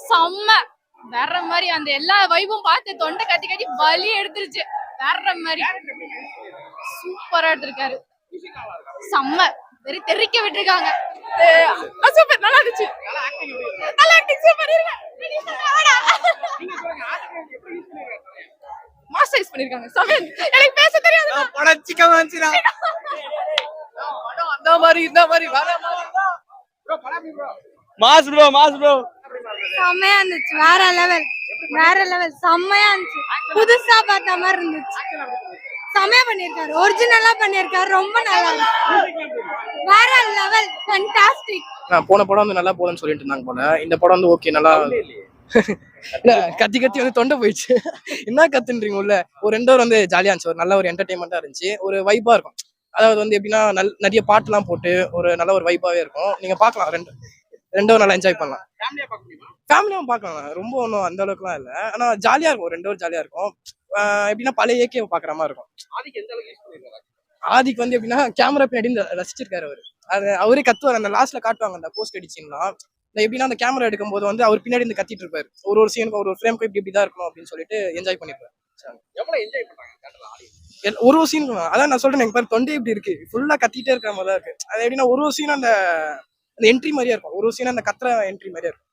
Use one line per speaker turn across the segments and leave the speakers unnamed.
செம்ம வேற மாதிரி அந்த எல்லா வைபும் பார்த்து தொண்டை கட்டி கட்டி வலி எடுத்துருச்சு. வேற மாதிரி சூப்பரா எடுத்திருக்காரு. செம்ம தெரிக்க விட்டுருக்காங்க. சூப்பர் நல்லா இருந்துச்சு. நல்லா ஆக்டிங் சூப்பர் இருங்க. மாஸ்டரைஸ் பண்ணிருக்காங்க. செமன் எனக்கு பேச தெரியாது.
படச்சிக்கமா வந்துச்சுடா. அந்த மாதிரி இந்த மாதிரி வேற மாதிரி ப்ரோ படம் bro. Mass bro mass bro.
செம்மையா இருந்துச்சு. வேற லெவல் செம்மையா இருந்துச்சு. புதுசா பார்த்த மாதிரி இருந்துச்சு. செம்மையா பண்ணிருக்காரு. ஒரிஜினலா பண்ணிருக்காரு. ரொம்ப நல்லா இருக்கு. வேற லெவல் ஃபேண்டாஸ்டிக்.
நான் போன படம் வந்து நல்லா போலன்னு சொல்லிட்டு இருந்தாங்க போல. இந்த படம் வந்து ஓகே நல்லா கத்தி கத்தி வந்து தொண்டை போயிடுச்சு. என்ன கத்துன்றீங்க உள்ள ஒரு 2 ஹவர் வந்து ஜாலியா இருந்துச்சு. ஒரு நல்ல ஒரு என்டர்டைன்மெண்டா இருந்துச்சு. ஒரு வைபா இருக்கும். அதாவது வந்து எப்படின்னா நிறைய பாட்டுலாம் போட்டு ஒரு நல்ல ஒரு வைபாவே இருக்கும். நீங்க பாக்கலாம். 2 ஹவர் நல்லா என்ஜாய் பண்ணலாம். ஃபேமிலியும் பார்க்கலாம். ரொம்ப ஒன்றும் அந்த அளவுக்குலாம் இல்லை. ஆனா ஜாலியா இருக்கும். 2 ஹவர் ஜாலியா இருக்கும். எப்படின்னா பழைய இயற்கையை பாக்குற மாதிரி இருக்கும். ஆதிக்கு வந்து எப்படின்னா கேமரா பின்னாடி ரசிச்சிருக்காரு அவரு. அது அவரே கத்துவார். அந்த லாஸ்ட்ல காட்டுவாங்க அந்த போஸ்ட் அடிச்சிங்கன்னா எப்படின்னா அந்த கேமரா எடுக்கும் போது வந்து அவர் பின்னாடி இருந்து கத்திட்டு இருப்பாரு. ஒரு சீனுக்கு ஒரு ஃப்ரேம்க்கு இப்படிதான் இருக்கணும் அப்படின்னு சொல்லிட்டு என்ஜாய் பண்ணிருப்பாரு. ஒரு சீனுக்கு அதான் நான் சொல்றேன். எனக்கு பாரு தொண்டை இப்படி இருக்கு. ஃபுல்லா கத்திட்டே இருக்கிற மாதிரி தான் இருக்கு. அது எப்படின்னா ஒரு சீன் அந்த என்ட்ரி மாதிரியா இருக்கும். ஒரு சீன் அந்த கத்துற என்ட்ரி மாதிரியா இருக்கும்.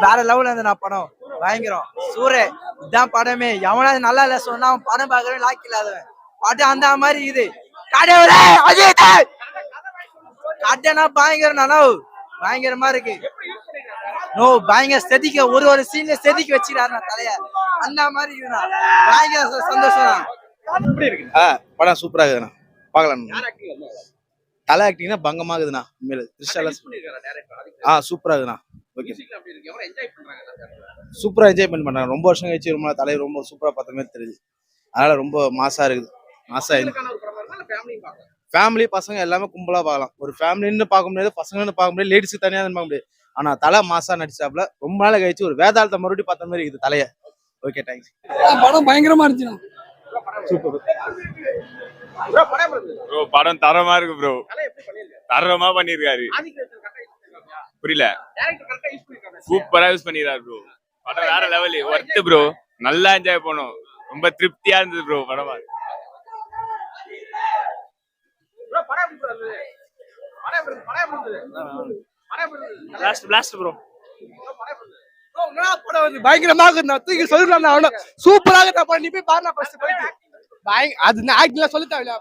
வேற லெவல்ல இருந்து நான் படம் பயங்கரம். சூரே இதான் படமே. எவனாவது நல்லா இல்ல சொன்னா படம் பாக்குறேன் லாக்கி இல்லாதவன் பாட்டு அந்த மாதிரி இது காட்டேனா பயங்கரம். நானோ பயங்கரமா இருக்கு. பயங்கர செதிக்க ஒரு சீன்ல செதுக்கி வச்சிருக்காரு தலைய. அந்த மாதிரி பயங்கர சந்தோஷம்.
படம் சூப்பரா இருக்குதுண்ணா. பாக்கலாம். தலை ஆக்டிங்னா பங்கமா இருக்குதுண்ணா. சூப்பரா இருக்குண்ணா. சூப்பரா என்ஜாய் பண்றாங்க. ரொம்ப வருஷம் கழிச்சு ரொம்ப தலை ரொம்ப சூப்பரா பார்த்த மாதிரி தெரியுது. அதனால ரொம்ப மாசா இருக்குது. மாசா ஃபேமிலி பசங்க எல்லாமே கும்பலா பார்க்கலாம். ஒரு ஃபேமிலின்னு பார்க்க முடியாது, பசங்கன்னு பார்க்க முடியாது, லேடிஸுக்கு தனியா பார்க்க முடியாது. ஆனா தலை மாசா நடிச்சாப்ல ரொம்ப நாள் கழிச்சு ஒரு வேதாளத்தை மறுபடியும் பார்த்த மாதிரி இருக்குது தலைய. Okay thanks.
படம் பயங்கரமா இருந்துச்சு.
Super
bro. படம் தரமா இருக்கு ப்ரோ. தரமா பண்ணிருக்காரு. புரியல. சூப்பரா யூஸ் பண்ணிருக்காரு ப்ரோ. படம் வேற லெவல். Worth bro. நல்லா என்ஜாய் பண்ணோம். ரொம்ப திருப்தியா இருந்தது ப்ரோ படமா.
பயங்கரமா தூக்கி சொல்லிடலாம். சூப்பராக படம். நீ போய் பாருங்க. அது ஆக்டிங்லாம் சொல்லி தேவையில்ல.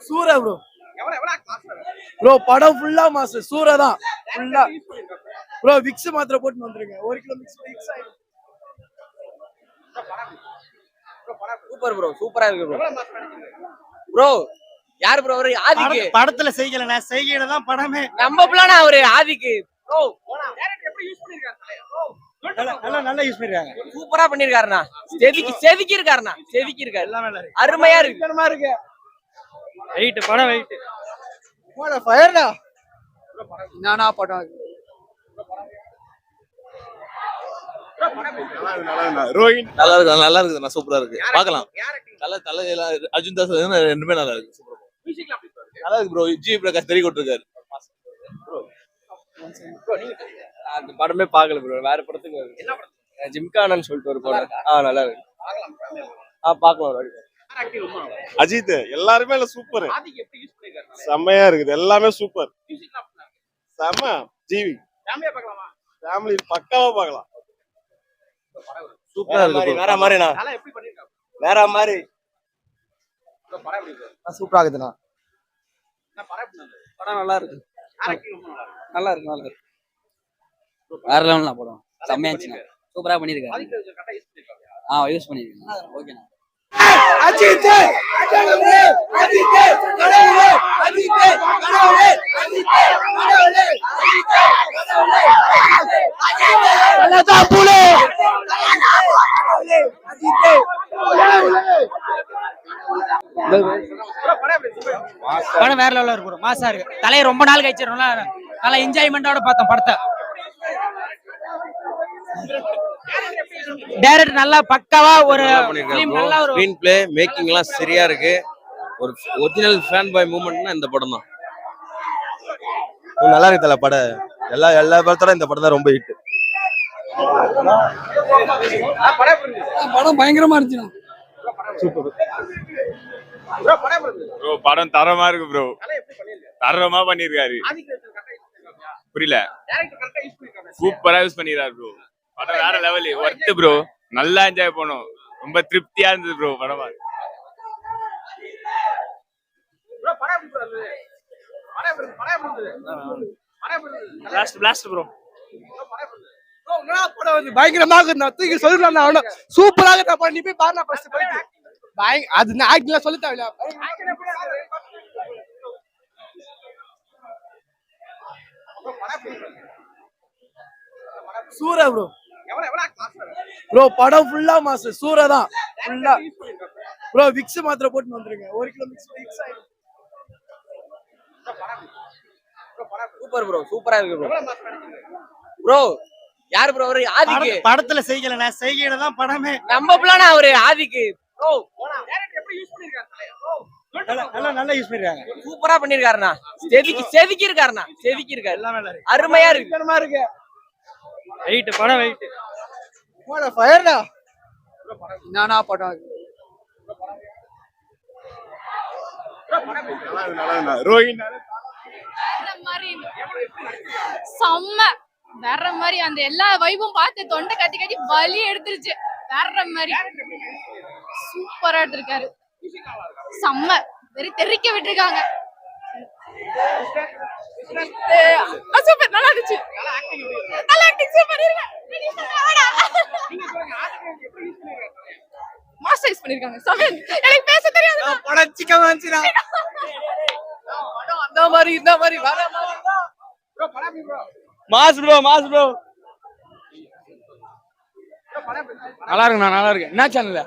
சூரா ப்ரோ. ப்ரோ படம் ஃபுல்லா மாசு. சூரா தான் ஃபுல்லா ப்ரோ. விக்ஸ் மாத்திரை போட்டு வந்துருங்க. 1 கிலோ விக்ஸ் ஆயிடும்.
Super bro. சூப்பரா இருக்கு ப்ரோ. ப்ரோ யார் ப்ரோ அவரு? ஆதிக்கு
படத்துல செய்யலண்ணா. செய்கையில தான் படமே.
நம்ம பிளான அவரு ஆதிக்கு ப்ரோ.
நல்லா யூஸ் பண்ணிருக்காங்க.
சூப்பரா பண்ணிருக்காருண்ணா. செதுக்கி இருக்காருண்ணா. செதுக்கி இருக்காரு. அருமையா இருக்கு.
வெயிட் படம் வெயிட். ஃபயர்டா. நானா படம்
ரோஹின்
நல்லா இருக்குதுண்ணா. சூப்பரா இருக்கு. பார்க்கலாம். அர்ஜுன் தாஸ் ரெண்டுமே நல்லா இருக்கு. நல்லா இருக்கு ப்ரோ. ஜி பிரகாஷ் தெரிய கொடுத்துருக்காரு.
அந்த படமே பாக்கல ப்ரோ. வேற படத்துக்கு ஜிம்கானன்னு சொல்லிட்டு ஒரு படம். நல்லா இருக்கு. பாக்கலாம்.
அஜித் எல்லாருமே சூப்பர். செம்மையா இருக்குது. எல்லாமே சூப்பர். செம்ம. ஜிவி ஃபேமிலி பக்காவா பார்க்கலாம்.
சூப்பரா இருக்கு.
வேற மாதிரிண்ணா. வேற மாதிரி
சூப்பரா இருக்குதுண்ணா.
படம் நல்லா இருக்கு.
நல்லா இருக்கு.
வேற லெவல்ல படம். செம்மையா இருந்துச்சு. சூப்பரா பண்ணிருக்காரு. யூஸ் பண்ணிருக்கேன். ஓகேண்ணா.
அஜித்
படம் வேற லெவல்ல இருக்கு. மாசா இருக்கு. தலையை ரொம்ப நாள் கழிச்சிடும். நல்லா என்ஜாய்மெண்டோட பார்த்தோம் படத்தை.
டைரக்ட் நல்லா பக்காவா ஒரு
நல்லா பண்ணிருக்காரு
film
bro.
நல்லா ஒரு
ஸ்கிரீன் பிளே மேக்கிங் எல்லாம் சரியா இருக்கு. ஒரு ஒரிஜினல் ஃபேன் பாய் மூவ்மெண்ட்னா இந்த படம் தான்.
நல்லா இருக்கு தல படம். எல்லா படத்தோட இந்த படம் தான் ரொம்ப ஹிட்.
படம் பயங்கரமா இருந்துச்சு.
ப்ரோ படம் தரமா இருக்கு ப்ரோ. தரமா பண்ணிருக்காரு. புரியல. சூப்பரா யூஸ் பண்ணிருக்காரு ப்ரோ. படம் வேற லெவல். Worth bro. நல்லா என்ஜாய் பண்ணோம். ரொம்ப திருப்தியா இருந்தது ப்ரோ படமா.
Blast bro.
படம் வந்து பயங்கரமா இருக்கு. நான் தூக்கி சொல்லிடலாம். அவன சூப்பரா இருக்கு படம். நீ போய் பாருடா ஃபர்ஸ்ட் போயிட்டு. அது நான் ஆக்டிங்ல சொல்ல தேவையில்ல. சூரா ப்ரோ. ப்ரோ படம் ஃபுல்லா மாஸ். சூரா தான் ஃபுல்லா. ப்ரோ விக்ஸ் மாத்திரை போட்டு வந்துருங்க. 1 கிலோ விக்ஸ் ஆயிடும்.
Super bro. சூப்பரா இருக்கு ப்ரோ. ப்ரோ யார் ப்ரோ அவரு? ஆதிக்கு
படத்துல செய்யலண்ணா, செய்கையில தான் படமே.
நம்ம பிளான அவரு ஆதிக்கு. ப்ரோ
நல்லா யூஸ் பண்ணிருக்காங்க.
சூப்பரா பண்ணிருக்காருண்ணா. செதுக்கி இருக்காருண்ணா. செதுக்கி இருக்காரு. அருமையா இருக்கு.
வெயிட் படம் வெயிட்.
போடா ஃபயர்டா. நானா படம்
ரோஹின்
வேற மாதிரி செம்ம. வேற மாதிரி அந்த எல்லா வைபும் பார்த்து தொண்டை கத்தி கத்தி வலி எடுத்துருச்சு. வேற மாதிரி சூப்பரா எடுத்திருக்காரு. செம்ம. தெரிக்க விட்டுருக்காங்க. சூப்பர். நல்லா இருந்துச்சு. நல்லா ஆக்டிங் சூப்பர். மாஸ்டர் யூஸ் பண்ணிருக்காங்க. 7 எனக்கு பேச தெரியாது.
படம் சிக்கன் வந்துச்சுடா. அந்த மாதிரி இந்த மாதிரி வேற மாதிரி மாஸ் ப்ரோ. நல்லா இருக்குண்ணா. நல்லா இருக்கு. என்ன சேனல்ல?